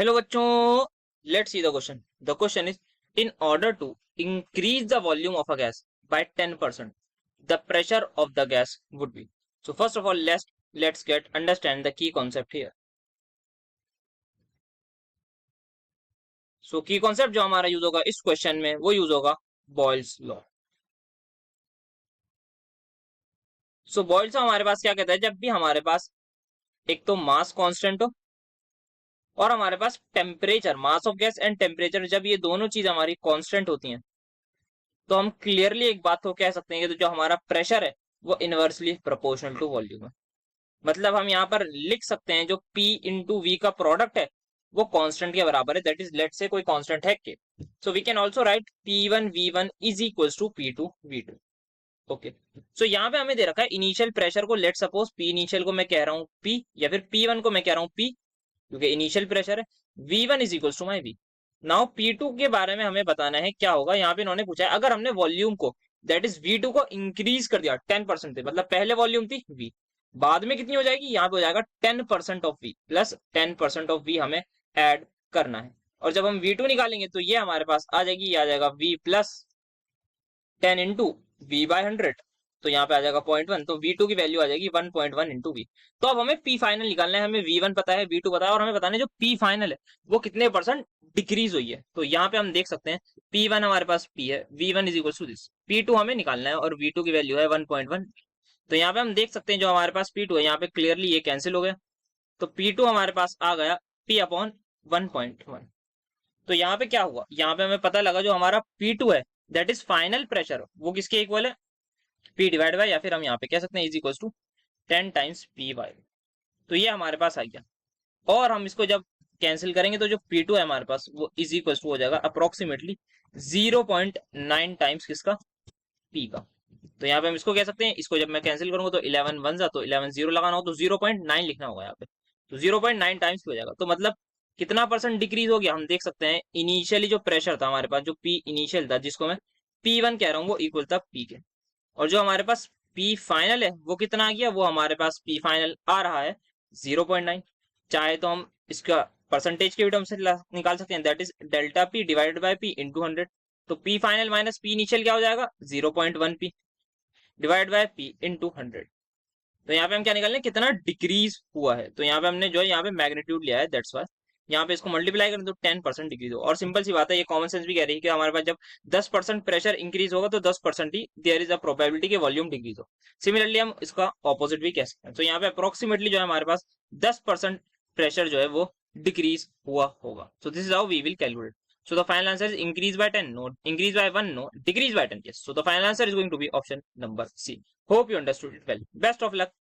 Hello बच्चों, let's see the question. The question is in order to increase the volume of a gas by 10%, the pressure of the gas would be. So first of all, let's get understand the key concept here. So key concept जो हमारा use होगा इस question में वो use होगा Boyle's law. सो Boyle's law हमारे पास क्या कहता है, जब भी हमारे पास एक तो मास कांस्टेंट हो और हमारे पास temperature, mass of gas and temperature, जब ये दोनों चीज हमारी कांस्टेंट होती हैं तो हम क्लियरली एक बात को कह सकते हैं कि जो हमारा प्रेशर है वो इनवर्सली प्रोपोर्शनल टू वॉल्यूम है. मतलब हम यहाँ पर लिख सकते हैं जो P इंटू वी का प्रोडक्ट है वो कांस्टेंट के बराबर है. दैट इज, लेट से कोई कांस्टेंट है के, so we can also write P1 V1 is equal to P2 V2. Okay, so यहाँ पे हमें दे रखा है इनिशियल प्रेशर को. लेट सपोज P इनिशियल को मैं कह रहा हूँ P, या फिर P1 को मैं कह रहा हूँ P, क्योंकि इनिशियल प्रेशर है. V1 is equal to my V. Now P2 के बारे में हमें बताना है क्या होगा. यहाँ पे इन्होंने पूछा है अगर हमने वॉल्यूम को, दैट इज V2 को इंक्रीज कर दिया 10% से, मतलब पहले वॉल्यूम थी V, बाद में कितनी हो जाएगी, यहाँ पे हो जाएगा 10% of V plus 10% of V हमें ऐड करना है. और जब हम V2 निकालेंगे तो ये हमारे पास आ जाएगी, ये आ जाएगा V plus 10 into V by 100. तो यहाँ पे आ जाएगा 0.1, तो V2 की वैल्यू आ जाएगी 1.1 इंटू V. तो अब हमें P फाइनल निकालना है. हमें V1 पता है, V2 पता है, और हमें बताना है जो P फाइनल है वो कितने परसेंट डिक्रीज हुई है. तो यहाँ पे हम देख सकते हैं P1 हमारे पास P है, V1 is equal to this. P2 हमें निकालना है और V2 की वैल्यू है 1.1. तो यहाँ पे हम देख सकते हैं जो हमारे पास P2 है, यहाँ पे क्लियरली ये कैंसिल हो गया. तो P2 हमारे पास आ गया P अपॉन 1.1. तो यहाँ पे क्या हुआ, यहाँ पे हमें पता लगा जो हमारा P2 है दैट इज फाइनल प्रेशर, वो किसके इक्वल है, P डिवाइड बाय, या फिर हम यहाँ पे कह सकते हैं is equal to 10 times P by. तो ये हमारे पास आ गया. और हम इसको जब कैंसिल करेंगे तो जो P2 है हमारे पास वो इज इक्वल टू हो जाएगा अप्रोक्सीमेटली 0.9 टाइम्स किसका, P का. तो यहाँ पे हम इसको कह सकते हैं, इसको जब मैं कैंसिल करूंगा तो 11 वन जा, तो 11 जीरो लगाना हो तो 0.9 लिखना होगा यहाँ पे. तो 0.9 टाइम्स हो जाएगा. तो मतलब कितना परसेंट डिक्रीज हो गया, हम देख सकते हैं इनिशियली जो प्रेशर था हमारे पास, जो P इनिशियल था जिसको मैं P1 कह रहा हूँ, वो इक्वल था P के. और जो हमारे पास P फाइनल है वो कितना आ गया, वो हमारे पास P फाइनल आ रहा है 0.9. चाहे तो हम इसका परसेंटेज के टर्म से निकाल सकते हैं, that is delta P divided by P into 100. तो P final minus P initial क्या हो जाएगा, 0.1 P divide by P into 100. तो यहाँ पे हम क्या निकाल रहे हैं, कितना डिक्रीज हुआ है. तो यहाँ पे हमने जो है यहाँ पे मैग्नीट्यूड लिया है, दैट्स वाई यहाँ पे इसको मल्टीप्लाई करें तो 10% डिक्रीज हो. और सिंपल सी बात है, ये कॉमन सेंस भी कह रही है कि हमारे पास जब 10% प्रेशर इंक्रीज होगा तो 10% ही देयर इज अ प्रोबेबिलिटी कि वॉल्यूम डिक्रीज हो. सिमिलरली हम इसका ऑपोजिट भी कह सकते हैं. तो यहाँ पे अप्रोक्सीमेटली जो है हमारे पास 10% प्रेशर जो है वो डिक्रीज हुआ होगा. So this is how we will calculate. So the final answer is increase by 10, no. Increase by 1, no. Decrease by 10, yes. So the final answer is going to be option number C. Hope you understood it well. Best of luck.